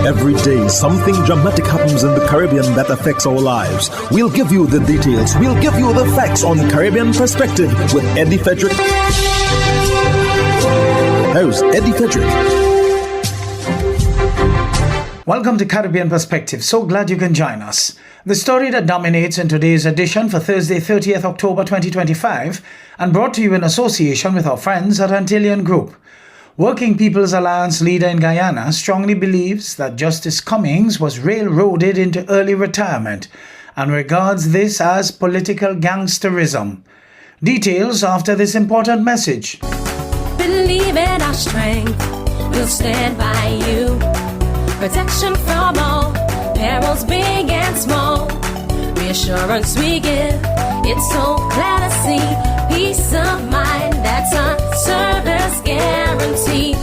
Every day, something dramatic happens in the Caribbean that affects our lives. We'll give you the details. We'll give you the facts on Caribbean Perspective with Eddie Frederick. Host Eddie Frederick. Welcome to Caribbean Perspective. So glad you can join us. The story that dominates in today's edition for Thursday, 30th October 2025, and brought to you in association with our friends at Antillean Group. Working People's Alliance leader in Guyana strongly believes that Justice Cummings was railroaded into early retirement and regards this as political gangsterism. Details after this important message. Believe in our strength, we'll stand by you. Protection from all, perils big and small. Reassurance we give, it's so clear to see. Peace of mind, that's our service guarantee.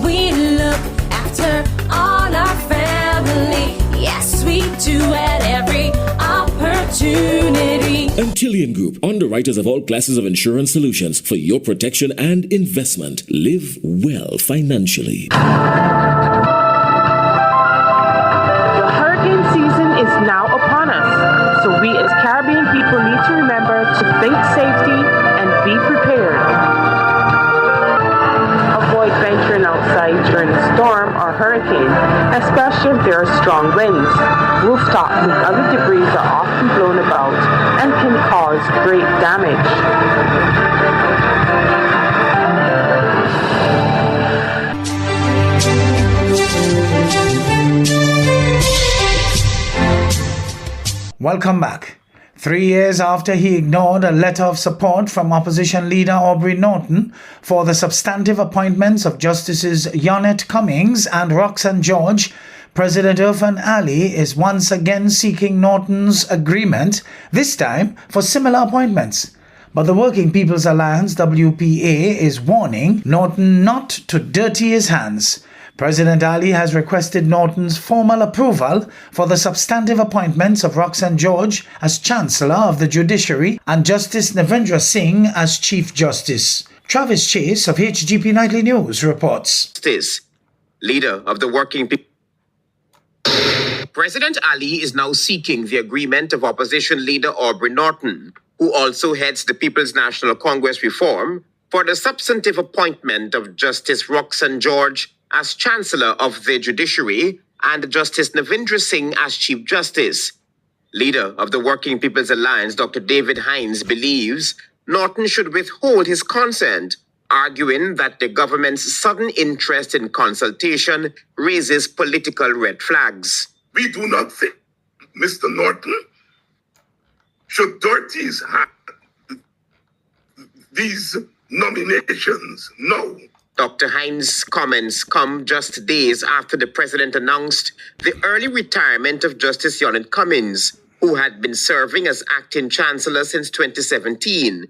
We look after all our family. Yes, we do at every opportunity. Antillean Group, underwriters of all classes of insurance solutions for your protection and investment. Live well financially. Is now upon us, so we as Caribbean people need to remember to think safety and be prepared. Avoid venturing outside during a storm or hurricane, especially if there are strong winds. Rooftops and other debris are often blown about and can cause great damage. Welcome back. 3 years after he ignored a letter of support from opposition leader Aubrey Norton for the substantive appointments of Justices Justice Cummings and Roxanne George, President Irfan Ali is once again seeking Norton's agreement, this time for similar appointments. But the Working People's Alliance, WPA, is warning Norton not to dirty his hands. President Ali has requested Norton's formal approval for the substantive appointments of Roxanne George as Chancellor of the Judiciary and Justice Navendra Singh as Chief Justice. Travis Chase of HGP Nightly News reports. Justice, leader of the Working People. President Ali is now seeking the agreement of opposition leader Aubrey Norton, who also heads the People's National Congress Reform, for the substantive appointment of Justice Roxanne George as Chancellor of the Judiciary and Justice Navendra Singh as Chief Justice. Leader of the Working People's Alliance, Dr. David Hines, believes Norton should withhold his consent, arguing that the government's sudden interest in consultation raises political red flags. We do not think Mr. Norton should dirty his hands. These nominations, no. Dr. Hines' comments come just days after the president announced the early retirement of Justice Justice Cummings, who had been serving as acting chancellor since 2017.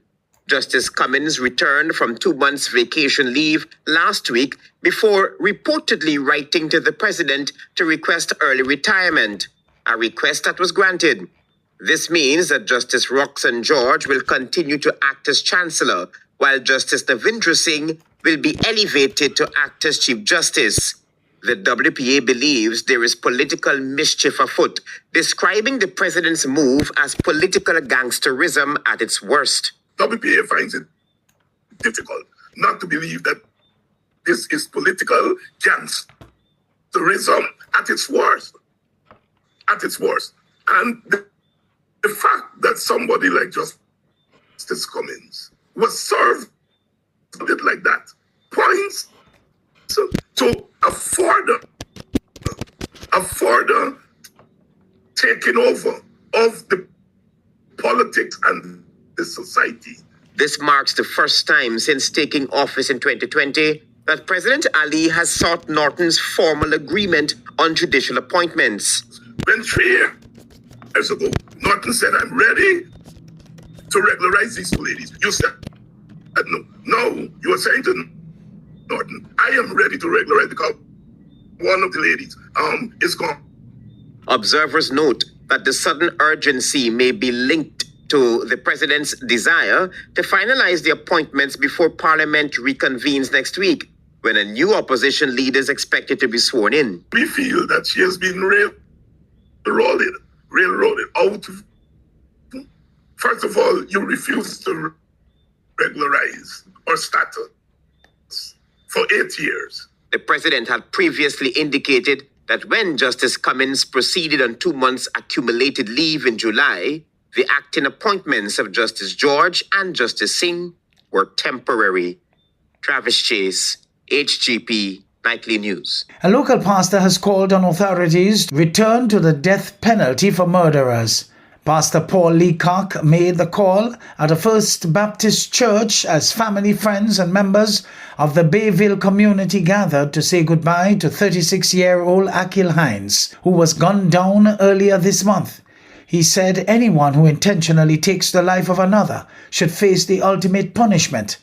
Justice Cummings returned from 2 months vacation leave last week before reportedly writing to the president to request early retirement, a request that was granted. This means that Justice Roxanne George will continue to act as chancellor, while Justice Navendra Singh will be elevated to act as Chief Justice. The WPA believes there is political mischief afoot, describing the president's move as political gangsterism at its worst. WPA finds it difficult not to believe that this is political gangsterism at its worst. At its worst. And the fact that somebody like Justice Cummings was served it like that points to a further taking over of the politics and the society. This marks the first time since taking office in 2020 that President Ali has sought Norton's formal agreement on judicial appointments. When 3 years ago, Norton said, "I'm ready to regularize these two ladies." You said, no. No, you are saying to Norton, "I am ready to regularize because one of the ladies is gone." Observers note that the sudden urgency may be linked to the president's desire to finalize the appointments before Parliament reconvenes next week, when a new opposition leader is expected to be sworn in. We feel that she has been railroaded out. First of all, you refuse to regularize or status for 8 years. The president had previously indicated that when Justice Cummings proceeded on 2 months accumulated leave in July, the acting appointments of Justice George and Justice Singh were temporary. Travis Chase, HGP Nightly News. A local pastor has called on authorities to return to the death penalty for murderers. Pastor Paul Leacock made the call at a First Baptist Church as family, friends and members of the Bayville community gathered to say goodbye to 36-year-old Akil Hines, who was gunned down earlier this month. He said anyone who intentionally takes the life of another should face the ultimate punishment.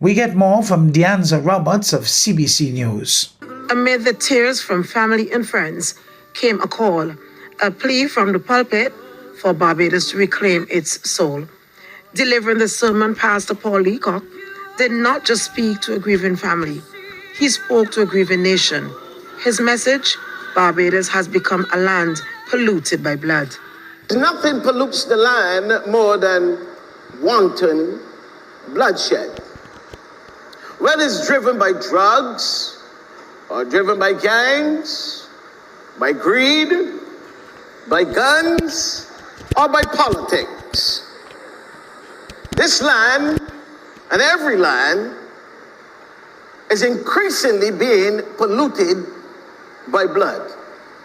We get more from Deanza Roberts of CBC News. Amid the tears from family and friends came a call, a plea from the pulpit for Barbados to reclaim its soul. Delivering the sermon, Pastor Paul Leacock did not just speak to a grieving family. He spoke to a grieving nation. His message, Barbados has become a land polluted by blood. Nothing pollutes the land more than wanton bloodshed. Whether it's driven by drugs, or driven by gangs, by greed, by guns, or by politics. This land, and every land, is increasingly being polluted by blood.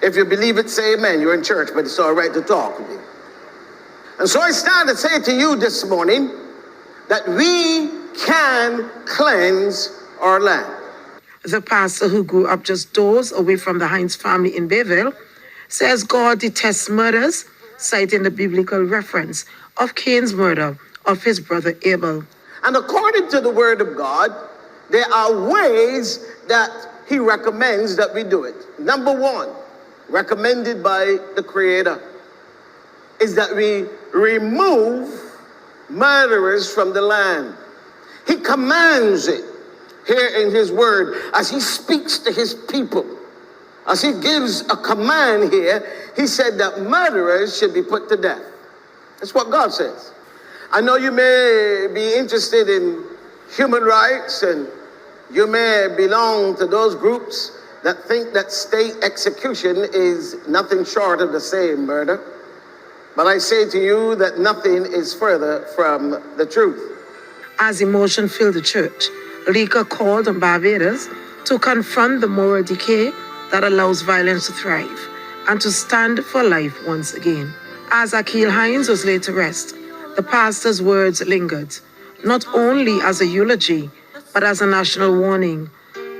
If you believe it, say amen. You're in church, but it's all right to talk to me. And so I stand to say to you this morning that we can cleanse our land. The pastor, who grew up just doors away from the Hines family in Bayville, says God detests murders, citing the biblical reference of Cain's murder of his brother Abel. And according to the word of God, there are ways that he recommends that we do it. Number one, recommended by the Creator, is that we remove murderers from the land. He commands it here in his word as he speaks to his people. As he gives a command here, he said that murderers should be put to death. That's what God says. I know you may be interested in human rights, and you may belong to those groups that think that state execution is nothing short of the same murder. But I say to you that nothing is further from the truth. As emotion filled the church, Leacock called on Barbados to confront the moral decay that allows violence to thrive and to stand for life once again. As Akil Hines was laid to rest, the pastor's words lingered, not only as a eulogy, but as a national warning,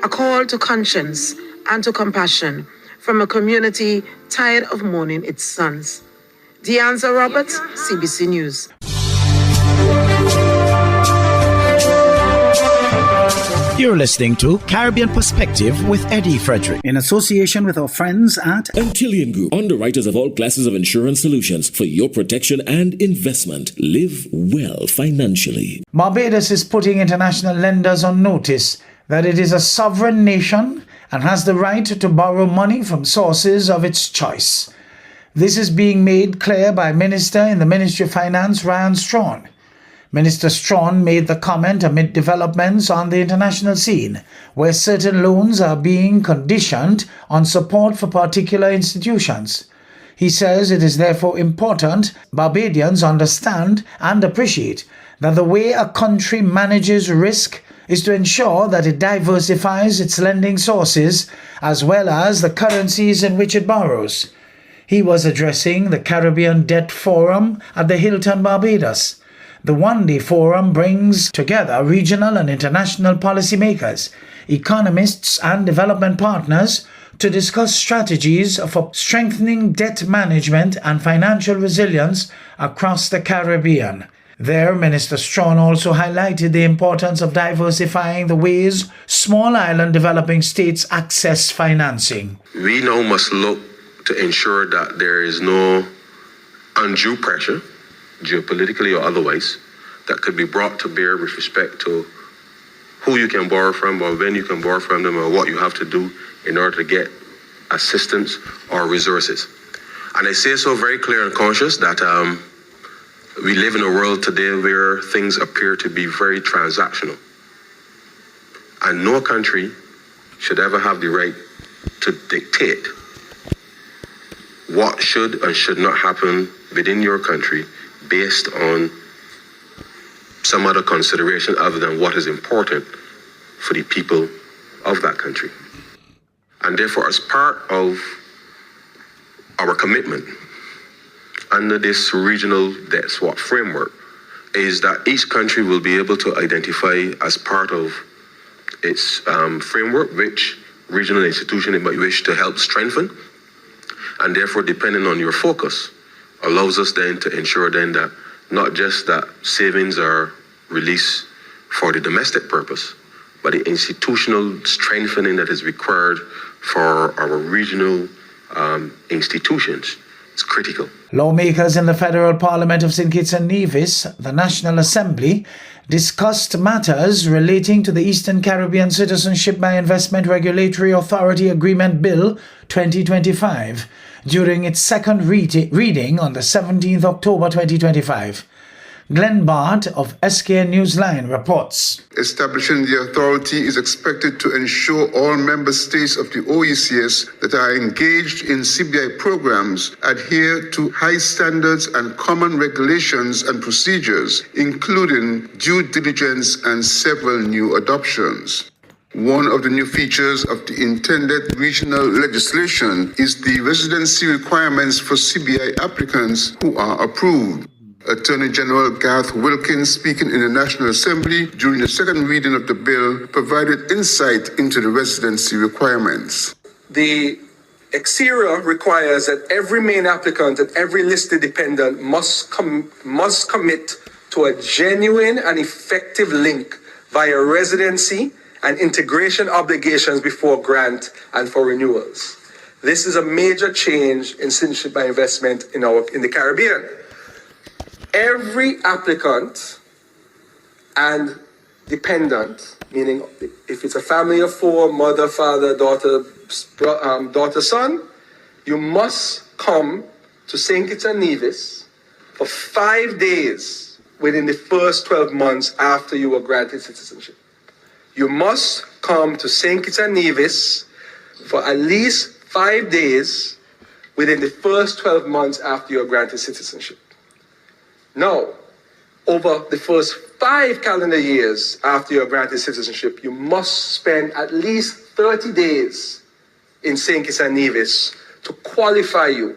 a call to conscience and to compassion from a community tired of mourning its sons. Deanza Roberts, CBC News. You're listening to Caribbean Perspective with Eddie Frederick, in association with our friends at Antillian Group, underwriters of all classes of insurance solutions for your protection and investment. Live well financially. Barbados is putting international lenders on notice that it is a sovereign nation and has the right to borrow money from sources of its choice. This is being made clear by Minister in the Ministry of Finance, Ryan Strawn. Minister Strawn made the comment amid developments on the international scene, where certain loans are being conditioned on support for particular institutions. He says it is therefore important Barbadians understand and appreciate that the way a country manages risk is to ensure that it diversifies its lending sources as well as the currencies in which it borrows. He was addressing the Caribbean Debt Forum at the Hilton, Barbados. The one-day forum brings together regional and international policymakers, economists and development partners to discuss strategies for strengthening debt management and financial resilience across the Caribbean. There, Minister Strawn also highlighted the importance of diversifying the ways small island developing states access financing. We now must look to ensure that there is no undue pressure, geopolitically or otherwise, that could be brought to bear with respect to who you can borrow from or when you can borrow from them or what you have to do in order to get assistance or resources. And I say so very clear and conscious that we live in a world today where things appear to be very transactional. And no country should ever have the right to dictate what should and should not happen within your country based on some other consideration other than what is important for the people of that country. And therefore, as part of our commitment under this regional debt swap framework is that each country will be able to identify as part of its framework which regional institution it might wish to help strengthen. And therefore, depending on your focus, allows us then to ensure then that not just that savings are released for the domestic purpose, but the institutional strengthening that is required for our regional institutions is critical. Lawmakers in the Federal Parliament of St. Kitts and Nevis, the National Assembly, discussed matters relating to the Eastern Caribbean Citizenship by Investment Regulatory Authority Agreement Bill 2025 during its second reading on the 17th October 2025. Glenn Bart of SKN Newsline reports. Establishing the authority is expected to ensure all member states of the OECS that are engaged in CBI programs adhere to high standards and common regulations and procedures, including due diligence and several new adoptions. One of the new features of the intended regional legislation is the residency requirements for CBI applicants who are approved. Attorney General Garth Wilkins, speaking in the National Assembly during the second reading of the bill, provided insight into the residency requirements. The exterior requires that every main applicant and every listed dependent must commit to a genuine and effective link via residency and integration obligations before grant and for renewals. This is a major change in citizenship by investment in the Caribbean. Every applicant and dependent, meaning if it's a family of four, mother, father, daughter, son, you must come to St. Kitts and Nevis for 5 days within the first 12 months after you were granted citizenship. You must come to St. Kitts and Nevis for at least 5 days within the first 12 months after you are granted citizenship. Now, over the first 5 calendar years after you are granted citizenship, you must spend at least 30 days in St. Kitts and Nevis to qualify you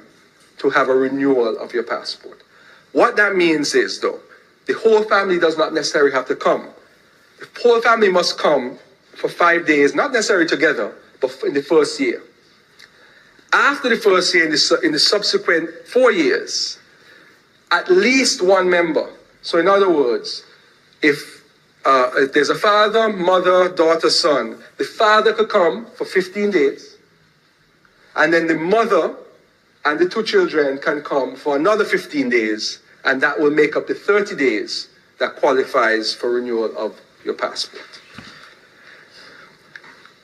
to have a renewal of your passport. What that means is, though, the whole family does not necessarily have to come. The whole family must come for 5 days, not necessarily together, but in the first year. After the first year, in the subsequent 4 years, at least one member. So in other words, if there's a father, mother, daughter, son, the father could come for 15 days, and then the mother and the 2 children can come for another 15 days, and that will make up the 30 days that qualifies for renewal of your passport.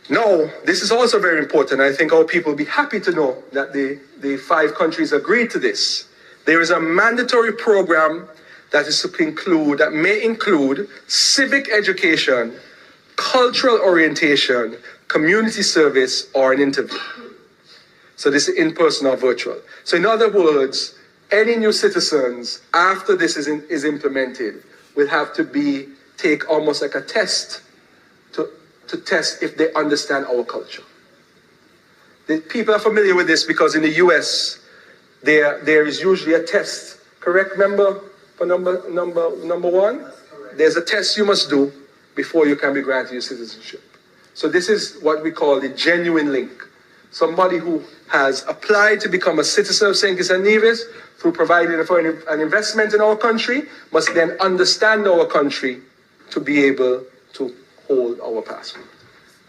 Now, this is also very important. I think our people will be happy to know that the 5 countries agreed to this. There is a mandatory program that may include civic education, cultural orientation, community service, or an interview. So this is in-person or virtual. So in other words, any new citizens after this is implemented will have to take almost like a test to test if they understand our culture. The people are familiar with this because in the US, there is usually a test, correct? Remember for number one? There's a test you must do before you can be granted your citizenship. So this is what we call the genuine link. Somebody who has applied to become a citizen of St. Kitts and Nevis through providing for an investment in our country must then understand our country to be able to hold our passport.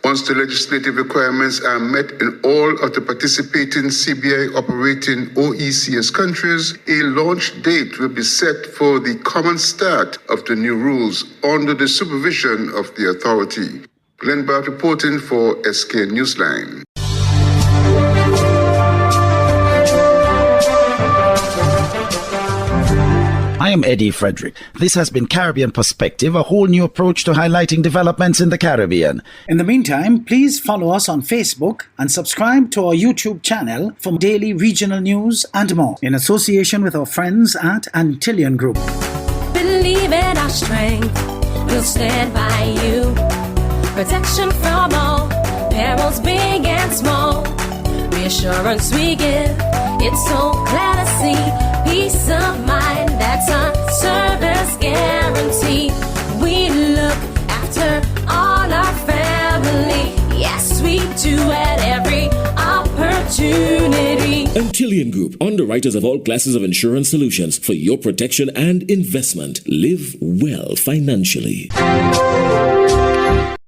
Once the legislative requirements are met in all of the participating CBI operating OECS countries, a launch date will be set for the common start of the new rules under the supervision of the authority. Glenn Barth reporting for SK Newsline. I am Eddie Frederick. This has been Caribbean Perspective, a whole new approach to highlighting developments in the Caribbean. In the meantime, please follow us on Facebook and subscribe to our YouTube channel for daily regional news and more, in association with our friends at Antillian Group. Believe in our strength, we'll stand by you. Protection from all perils, big and small. Reassurance we give, it's so clear to see. Peace of mind, that's a service guarantee. We look after all our family. Yes, we do at every opportunity. Antillian Group, underwriters of all classes of insurance solutions for your protection and investment. Live well financially.